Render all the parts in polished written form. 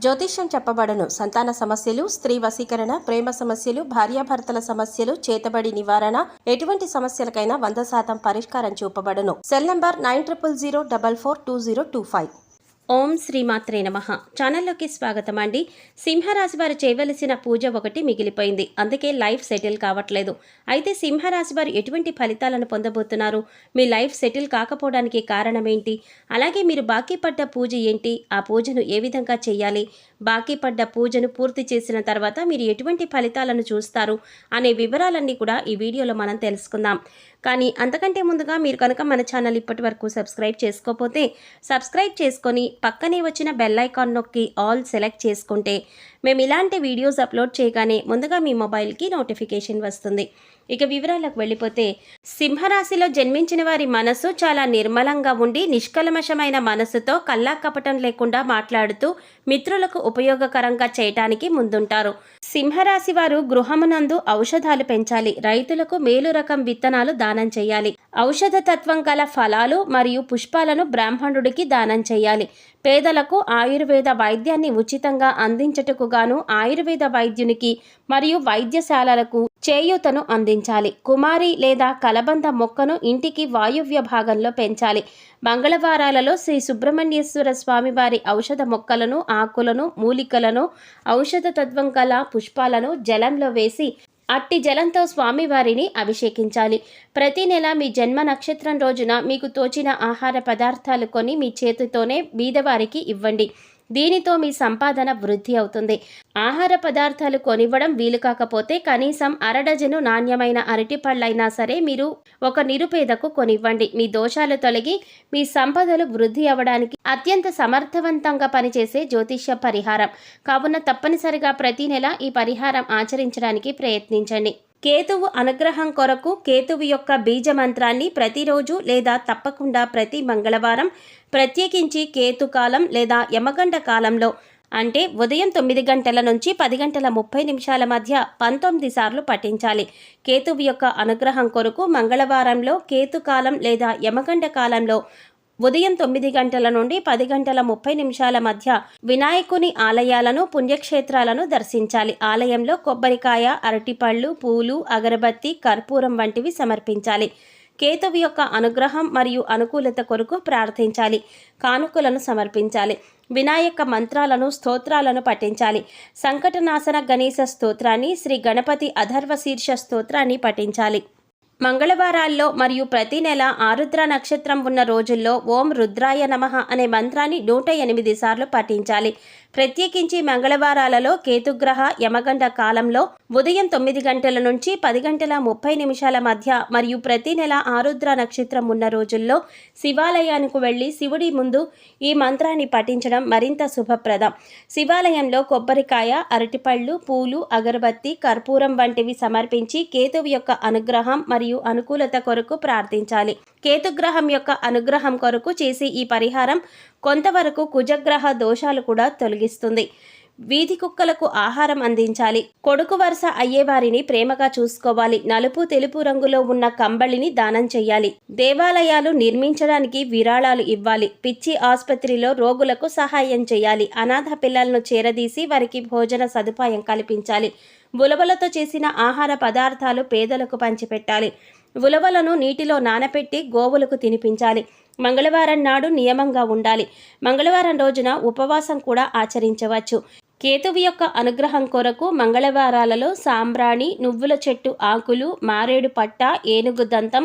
జ్యోతిష్యం చెప్పబడను. సంతాన సమస్యలు, స్త్రీ వశీకరణ, ప్రేమ సమస్యలు, భార్యాభర్తల సమస్యలు, చేతబడి నివారణ, ఎటువంటి సమస్యలకైనా 100% పరిష్కారం చూపబడను. Cell number 9000442025. ఓం శ్రీమాత్రే నమః. ఛానల్లోకి స్వాగతం అండి. సింహరాశి వారు చేయవలసిన పూజ ఒకటి మిగిలిపోయింది, అందుకే లైఫ్ సెటిల్ కావట్లేదు. అయితే సింహరాశి వారు ఎటువంటి ఫలితాలను పొందబోతున్నారు, మీ లైఫ్ సెటిల్ కాకపోవడానికి కారణం ఏంటి, అలాగే మీరు బాకీ పడ్డ పూజ ఏంటి, ఆ పూజను ఏ విధంగా చేయాలి, బాకీ పడ్డ పూజను పూర్తి చేసిన తర్వాత మీరు ఎటువంటి ఫలితాలను చూస్తారు అనే వివరాలన్నీ కూడా ఈ వీడియోలో మనం తెలుసుకుందాం. కానీ అంతకంటే ముందుగా మీరు కనుక మన ఛానల్ ఇప్పటి వరకు సబ్స్క్రైబ్ చేసుకోకపోతే సబ్స్క్రైబ్ చేసుకొని పక్కనే వచ్చిన బెల్ ఐకాన్ నొక్కి ఆల్ సెలెక్ట్ చేసుకుంటే మేము ఇలాంటి వీడియోస్ అప్లోడ్ చేయగానే ముందుగా మీ మొబైల్కి నోటిఫికేషన్ వస్తుంది. ఇక వివరాలకు వెళ్ళిపోతే, సింహరాశిలో జన్మించిన వారి మనసు చాలా నిర్మలంగా ఉండి నిష్కల్మషమైన మనసుతో కల్లా కపటం లేకుండా మాట్లాడుతూ మిత్రులకు ఉపయోగకరంగా చేయటానికి ముందుంటారు. సింహరాశి వారు గృహమునందు ఔషధాలు పెంచాలి, రైతులకు మేలు రకం విత్తనాలు దానం చేయాలి, ఔషధ తత్వం గల ఫలాలు మరియు పుష్పాలను బ్రాహ్మణుడికి దానం చేయాలి, పేదలకు ఆయుర్వేద వైద్యాన్ని ఉచితంగా అందించటకు గాను ఆయుర్వేద వైద్యునికి మరియు వైద్యశాలలకు చేయూతను అందించాలి, కుమారి లేదా కలబంద మొక్కను ఇంటికి వాయువ్య భాగంలో పెంచాలి, మంగళవారాలలో శ్రీ సుబ్రహ్మణ్యేశ్వర స్వామి వారి ఔషధ మొక్కలను, ఆకులను, మూలికలను, ఔషధ తత్వం గల పుష్పాలను జలంలో వేసి అట్టి జలంతో స్వామివారిని అభిషేకించాలి. ప్రతి నెల మీ జన్మ నక్షత్రం రోజున మీకు తోచిన ఆహార పదార్థాలు కొని మీ చేతితోనే బీదవారికి ఇవ్వండి. దీనితో మీ సంపాదన వృద్ధి అవుతుంది. ఆహార పదార్థాలు కొనివ్వడం వీలు కాకపోతే కనీసం అరడజను నాణ్యమైన అరటిపళ్ళైనా సరే మీరు ఒక నిరుపేదకు కొనివ్వండి. మీ దోషాలు తొలగి మీ సంపదలు వృద్ధి అవ్వడానికి అత్యంత సమర్థవంతంగా పనిచేసే జ్యోతిష్య పరిహారం కావున తప్పనిసరిగా ప్రతి నెల ఈ పరిహారం ఆచరించడానికి ప్రయత్నించండి. కేతువు అనుగ్రహం కొరకు కేతువు యొక్క బీజ మంత్రాన్ని ప్రతిరోజు లేదా తప్పకుండా ప్రతి మంగళవారం ప్రత్యేకించి కేతుకాలం లేదా యమగండ కాలంలో అంటే ఉదయం 9 గంటల నుంచి 10 గంటల 30 నిమిషాల మధ్య 19 సార్లు పఠించాలి. కేతువు యొక్క అనుగ్రహం కొరకు మంగళవారంలో కేతుకాలం లేదా యమగండ కాలంలో ఉదయం 9 గంటల నుండి 10 గంటల 30 నిమిషాల మధ్య వినాయకుని ఆలయాలను, పుణ్యక్షేత్రాలను దర్శించాలి. ఆలయంలో కొబ్బరికాయ, అరటిపళ్ళు, పూలు, అగరబత్తి, కర్పూరం వంటివి సమర్పించాలి. కేతువు యొక్క అనుగ్రహం మరియు అనుకూలత కొరకు ప్రార్థించాలి. కానుకలను సమర్పించాలి. వినాయక మంత్రాలను, స్తోత్రాలను పఠించాలి. సంకటనాశన గణేశ స్తోత్రాన్ని, శ్రీ గణపతి అథర్వ శీర్ష స్తోత్రాన్ని పఠించాలి. మంగళవారాల్లో మరియు ప్రతి నెల ఆరుద్ర నక్షత్రం ఉన్న రోజుల్లో ఓం రుద్రాయ నమః అనే మంత్రాన్ని 108 సార్లు పఠించాలి. ప్రత్యేకించి మంగళవారాలలో కేతుగ్రహ యమగండ కాలంలో ఉదయం 9 గంటల నుంచి 10 గంటల 30 నిమిషాల మధ్య మరియు ప్రతి నెల ఆరుద్ర నక్షత్రం ఉన్న రోజుల్లో శివాలయానికి వెళ్ళి శివుడి ముందు ఈ మంత్రాన్ని పఠించడం మరింత శుభప్రదం. శివాలయంలో కొబ్బరికాయ, అరటిపళ్ళు, పూలు, అగరబత్తి, కర్పూరం వంటివి సమర్పించి కేతువు యొక్క అనుగ్రహం మరియు అనుకూలత కొరకు ప్రార్థించాలి. కేతుగ్రహం యొక్క అనుగ్రహం కొరకు చేసే ఈ పరిహారం కొంతవరకు కుజగ్రహ దోషాలు కూడా తొలగిస్తుంది. వీధి కుక్కలకు ఆహారం అందించాలి. కొడుకు వరుస అయ్యేవారిని ప్రేమగా చూసుకోవాలి. నలుపు, తెలుపు రంగులో ఉన్న కంబళిని దానం చేయాలి. దేవాలయాలు నిర్మించడానికి విరాళాలు ఇవ్వాలి. పిచ్చి ఆసుపత్రిలో రోగులకు సహాయం చేయాలి. అనాథ పిల్లలను చేరదీసి వారికి భోజన సదుపాయం కల్పించాలి. ఉలవలతో చేసిన ఆహార పదార్థాలు పేదలకు పంచిపెట్టాలి. ఉలవలను నీటిలో నానపెట్టి గోవులకు తినిపించాలి. మంగళవారం నాడు నియమంగా ఉండాలి. మంగళవారం రోజున ఉపవాసం కూడా ఆచరించవచ్చు. కేతువు యొక్క అనుగ్రహం కొరకు మంగళవారాలలో సాంబ్రాణి, నువ్వుల చెట్టు ఆకులు, మారేడు పట్ట, ఏనుగు దంతం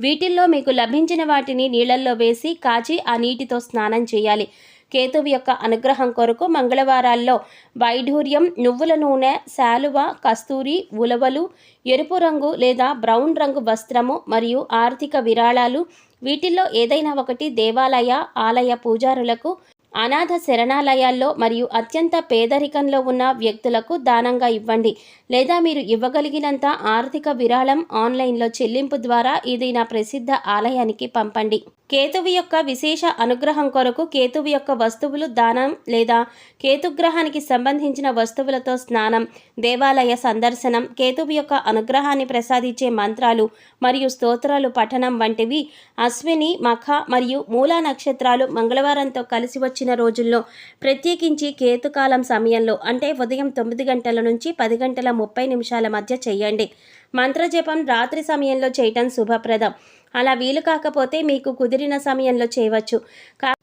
వీటిల్లో మీకు లభించిన వాటిని నీళ్లలో వేసి కాచి ఆ నీటితో స్నానం చేయాలి. కేతువు యొక్క అనుగ్రహం కొరకు మంగళవారాల్లో వైఢూర్యం, నువ్వుల నూనె, శాలువ, కస్తూరి, ఉలవలు, ఎరుపు రంగు లేదా బ్రౌన్ రంగు వస్త్రము మరియు ఆర్థిక విరాళాలు వీటిల్లో ఏదైనా ఒకటి దేవాలయ, ఆలయ పూజారులకు, అనాథ శరణాలయాల్లో మరియు అత్యంత పేదరికంలో ఉన్న వ్యక్తులకు దానంగా ఇవ్వండి. లేదా మీరు ఇవ్వగలిగినంత ఆర్థిక విరాళం ఆన్లైన్లో చెల్లింపు ద్వారా ఏదైనా ప్రసిద్ధ ఆలయానికి పంపండి. కేతువు యొక్క విశేష అనుగ్రహం కొరకు కేతువు యొక్క వస్తువులు దానం లేదా కేతుగ్రహానికి సంబంధించిన వస్తువులతో స్నానం, దేవాలయ సందర్శనం, కేతువు యొక్క అనుగ్రహాన్ని ప్రసాదించే మంత్రాలు మరియు స్తోత్రాలు పఠనం వంటివి అశ్విని, మఖ మరియు మూలా నక్షత్రాలు మంగళవారంతో కలిసి వచ్చే వచ్చిన రోజుల్లో, ప్రత్యేకించి కేతుకాలం సమయంలో అంటే ఉదయం 9 గంటల నుంచి 10 గంటల 30 నిమిషాల మధ్య చేయండి. మంత్రజపం రాత్రి సమయంలో చేయటం శుభప్రదం. అలా వీలు కాకపోతే మీకు కుదిరిన సమయంలో చేయవచ్చు.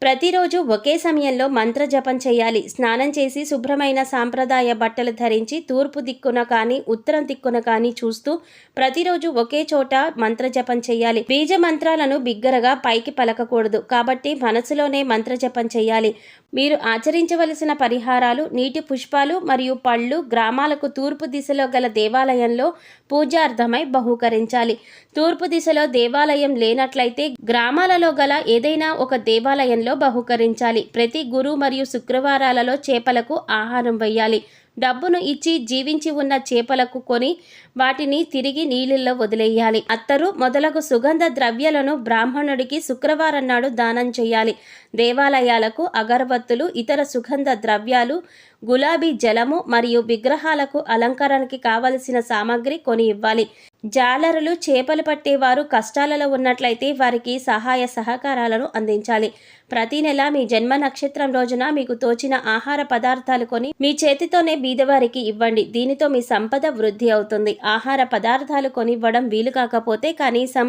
ప్రతిరోజు ఒకే సమయంలో మంత్రజపం చేయాలి. స్నానం చేసి శుభ్రమైన సాంప్రదాయ బట్టలు ధరించి తూర్పు దిక్కున కానీ ఉత్తరం దిక్కున కానీ చూస్తూ ప్రతిరోజు ఒకే చోట మంత్రజపం చేయాలి. బీజ మంత్రాలను బిగ్గరగా పైకి పలకకూడదు కాబట్టి మనసులోనే మంత్రజపం చేయాలి. మీరు ఆచరించవలసిన పరిహారాలు: నీటి పుష్పాలు మరియు పళ్ళు గ్రామాలకు తూర్పు దిశలో గల దేవాలయంలో పూజార్థమై బహూకరించాలి. తూర్పు దిశలో దేవాలయం లేనట్లయితే గ్రామాలలో గల ఏదైనా ఒక దేవాలయంలో బహూకరించాలి. ప్రతి గురు మరియు శుక్రవారాలలో చేపలకు ఆహారం వేయాలి. డబ్బును ఇచ్చి జీవించి ఉన్న చేపలకు కొని వాటిని తిరిగి నీళ్ళల్లో వదిలేయాలి. అత్తరు మొదలగు సుగంధ ద్రవ్యాలను బ్రాహ్మణుడికి శుక్రవారం నాడు దానం చేయాలి. దేవాలయాలకు అగరబత్తులు, ఇతర సుగంధ ద్రవ్యాలు, గులాబీ జలము మరియు విగ్రహాలకు అలంకరణకి కావలసిన సామాగ్రి కొని ఇవ్వాలి. జాలరులు, చేపలు పట్టేవారు కష్టాలలో ఉన్నట్లయితే వారికి సహాయ సహకారాలను అందించాలి. ప్రతి నెల మీ జన్మ నక్షత్రం రోజున మీకు తోచిన ఆహార పదార్థాలు కొని మీ చేతితోనే బీదవారికి ఇవ్వండి. దీనితో మీ సంపద వృద్ధి అవుతుంది. ఆహార పదార్థాలు కొనివ్వడం వీలు కాకపోతే కనీసం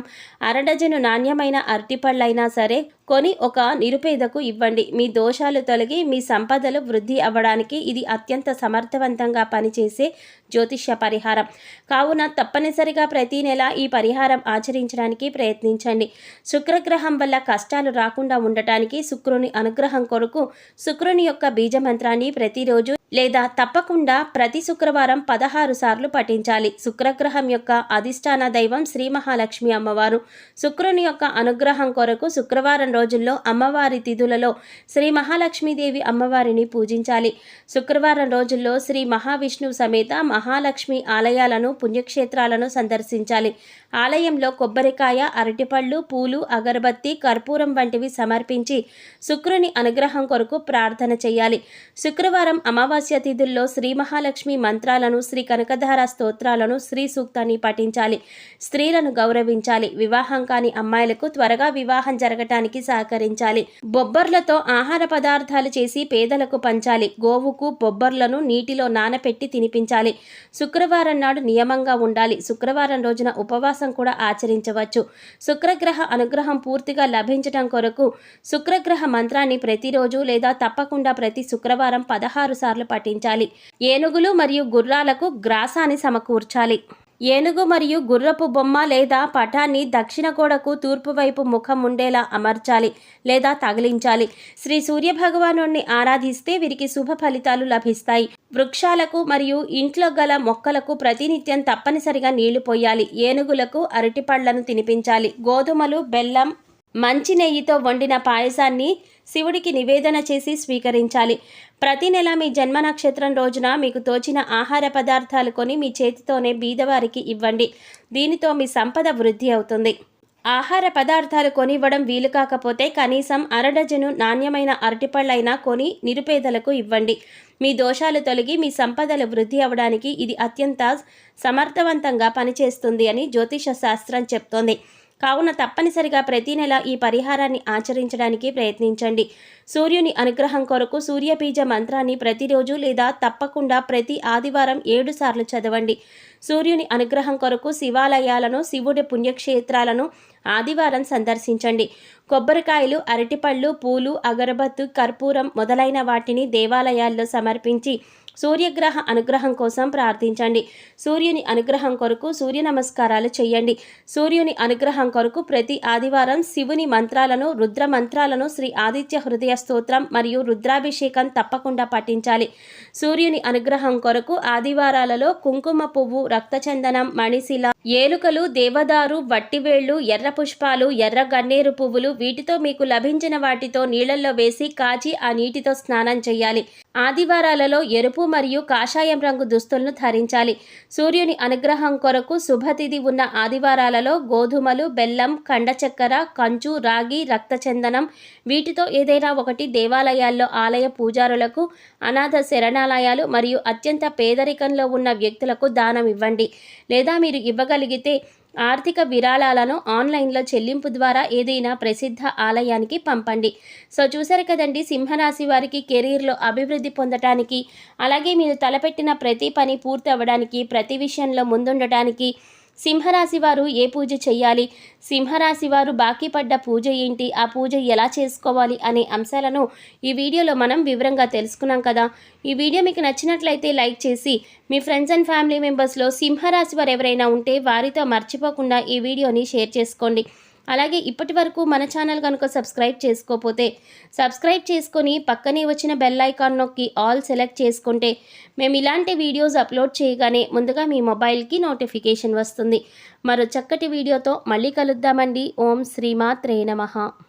అరడజను నాణ్యమైన అరటిపళ్ళైనా సరే కొని ఒక నిరుపేదకు ఇవ్వండి. మీ దోషాలు తొలగి మీ సంపదలు వృద్ధి అవ్వడానికి ఇది అత్యంత సమర్థవంతంగా పనిచేసే జ్యోతిష్య పరిహారం. కావున తప్పనిసరిగా ప్రతి నెల ఈ పరిహారం ఆచరించడానికి ప్రయత్నించండి. శుక్రగ్రహం వల్ల కష్టాలు రాకుండా ఉండటానికి శుక్రుని అనుగ్రహం కొరకు శుక్రుని యొక్క బీజమంత్రాన్ని ప్రతిరోజు లేదా తప్పకుండా ప్రతి శుక్రవారం 16 సార్లు పఠించాలి. శుక్రగ్రహం యొక్క అధిష్టాన దైవం శ్రీ మహాలక్ష్మి అమ్మవారు. శుక్రుని యొక్క అనుగ్రహం కొరకు శుక్రవారం రోజుల్లో అమ్మవారి తిథులలో శ్రీ మహాలక్ష్మీదేవి అమ్మవారిని పూజించాలి. శుక్రవారం రోజుల్లో శ్రీ మహావిష్ణువు సమేత మహాలక్ష్మి ఆలయాలను, పుణ్యక్షేత్రాలను సందర్శించాలి. ఆలయంలో కొబ్బరికాయ, అరటిపళ్ళు, పూలు, అగరబత్తి, కర్పూరం వంటివి సమర్పించి శుక్రుని అనుగ్రహం కొరకు ప్రార్థన చేయాలి. శుక్రవారం అమావాస్య తిథుల్లో శ్రీ మహాలక్ష్మి మంత్రాలను, శ్రీ కనకధార స్తోత్రాలను, శ్రీ సూక్తాన్ని పఠించాలి. స్త్రీలను గౌరవించాలి. వివాహం కాని అమ్మాయిలకు త్వరగా వివాహం జరగటానికి సహకరించాలి. బొబ్బర్లతో ఆహార పదార్థాలు చేసి పేదలకు పంచాలి. గోవుకు బొబ్బర్లను నీటిలో నానపెట్టి తినిపించాలి. శుక్రవారం నాడు నియమంగా ఉండాలి. శుక్రవారం రోజున ఉపవాసం కూడా ఆచరించవచ్చు. శుక్రగ్రహ అనుగ్రహం పూర్తిగా లభించటం కొరకు శుక్రగ్రహ మంత్రాన్ని ప్రతిరోజు లేదా తప్పకుండా ప్రతి శుక్రవారం 16 సార్లు పఠించాలి. ఏనుగులు మరియు గుర్రాలకు గ్రాసాన్ని సమకూర్చాలి. ఏనుగు మరియు గుర్రపు బొమ్మ లేదా పటాన్ని దక్షిణ గోడకు తూర్పు వైపు ముఖం ఉండేలా అమర్చాలి లేదా తగిలించాలి. శ్రీ సూర్యభగవానుడిని ఆరాధిస్తే వీరికి శుభ ఫలితాలు లభిస్తాయి. వృక్షాలకు మరియు ఇంట్లో గల మొక్కలకు ప్రతినిత్యం తప్పనిసరిగా నీళ్లు పోయాలి. ఏనుగులకు అరటిపళ్లను తినిపించాలి. గోధుమలు, బెల్లం, మంచి నెయ్యితో వండిన పాయసాన్ని శివుడికి నివేదన చేసి స్వీకరించాలి. ప్రతి నెల మీ జన్మ నక్షత్రం రోజున మీకు తోచిన ఆహార పదార్థాలు కొని మీ చేతితోనే బీదవారికి ఇవ్వండి. దీనితో మీ సంపద వృద్ధి అవుతుంది. ఆహార పదార్థాలు కొనివ్వడం వీలు కాకపోతే కనీసం అరడజను నాణ్యమైన అరటిపళ్ళైనా కొని నిరుపేదలకు ఇవ్వండి. మీ దోషాలు తొలగి మీ సంపదలు వృద్ధి అవ్వడానికి ఇది అత్యంత సమర్థవంతంగా పనిచేస్తుంది అని జ్యోతిష శాస్త్రం చెప్తోంది. కావున తప్పనిసరిగా ప్రతి నెల ఈ పరిహారాన్ని ఆచరించడానికి ప్రయత్నించండి. సూర్యుని అనుగ్రహం కొరకు సూర్యబీజ మంత్రాన్ని ప్రతిరోజు లేదా తప్పకుండా ప్రతి ఆదివారం 7 సార్లు చదవండి. సూర్యుని అనుగ్రహం కొరకు శివాలయాలను, శివుడి పుణ్యక్షేత్రాలను ఆదివారం సందర్శించండి. కొబ్బరికాయలు, అరటిపళ్ళు, పూలు, అగరబత్తు, కర్పూరం మొదలైన వాటిని దేవాలయాల్లో సమర్పించి సూర్యగ్రహ అనుగ్రహం కోసం ప్రార్థించండి. సూర్యుని అనుగ్రహం కొరకు సూర్య నమస్కారాలు చేయండి. సూర్యుని అనుగ్రహం కొరకు ప్రతి ఆదివారం శివుని మంత్రాలను, రుద్ర మంత్రాలను, శ్రీ ఆదిత్య హృదయ స్తోత్రం మరియు రుద్రాభిషేకం తప్పకుండా పఠించాలి. సూర్యుని అనుగ్రహం కొరకు ఆదివారాలలో కుంకుమ పువ్వు, రక్తచందనం, మణిశిల, ఏలుకలు, దేవదారు, వట్టివేళ్లు, ఎర్ర పుష్పాలు, ఎర్ర గన్నేరు పువ్వులు వీటితో మీకు లభించిన వాటితో నీళ్లలో వేసి కాచి ఆ నీటితో స్నానం చేయాలి. ఆదివారాలలో ఎరుపు మరియు కాషాయం రంగు దుస్తులను ధరించాలి. సూర్యుని అనుగ్రహం కొరకు శుభతిథి ఉన్న ఆదివారాలలో గోధుమలు, బెల్లం, కండ చక్కెర, కంచు, రాగి, రక్తచందనం వీటితో ఏదైనా ఒకటి దేవాలయాల్లో ఆలయ పూజారులకు, అనాథ శరణాలయాలు మరియు అత్యంత పేదరికంలో ఉన్న వ్యక్తులకు దానం ఇవ్వండి. లేదా మీరు ఇవ్వగలిగితే ఆర్థిక విరాళాలను ఆన్లైన్లో చెల్లింపు ద్వారా ఏదైనా ప్రసిద్ధ ఆలయానికి పంపండి. సో చూసారు కదండి, సింహరాశి వారికి కెరీర్లో అభివృద్ధి పొందటానికి, అలాగే మీరు తలపెట్టిన ప్రతి పని పూర్తి అవ్వడానికి, ప్రతి విషయంలో ముందుండటానికి సింహరాశి వారు ఏ పూజ చేయాలి, సింహరాశి వారు బాకీ పడ్డ పూజ ఏంటి, ఆ పూజ ఎలా చేసుకోవాలి అనే అంశాలను ఈ వీడియోలో మనం వివరంగా తెలుసుకున్నాం కదా. ఈ వీడియో మీకు నచ్చినట్లయితే లైక్ చేసి మీ ఫ్రెండ్స్ అండ్ ఫ్యామిలీ మెంబర్స్లో సింహరాశి వారు ఎవరైనా ఉంటే వారితో మర్చిపోకుండా ఈ వీడియోని షేర్ చేసుకోండి. అలాగే ఇప్పటి వరకు మన ఛానల్ కనుక సబ్స్క్రైబ్ చేసుకోకపోతే సబ్స్క్రైబ్ చేసుకొని పక్కనే వచ్చిన బెల్ ఐకాన్ నొక్కి ఆల్ సెలెక్ట్ చేసుకుంటే మేము ఇలాంటి వీడియోస్ అప్లోడ్ చేయగానే ముందుగా మీ మొబైల్కి నోటిఫికేషన్ వస్తుంది. మరో చక్కటి వీడియోతో మళ్ళీ కలుద్దామండి. ఓం శ్రీమాత్రే నమః.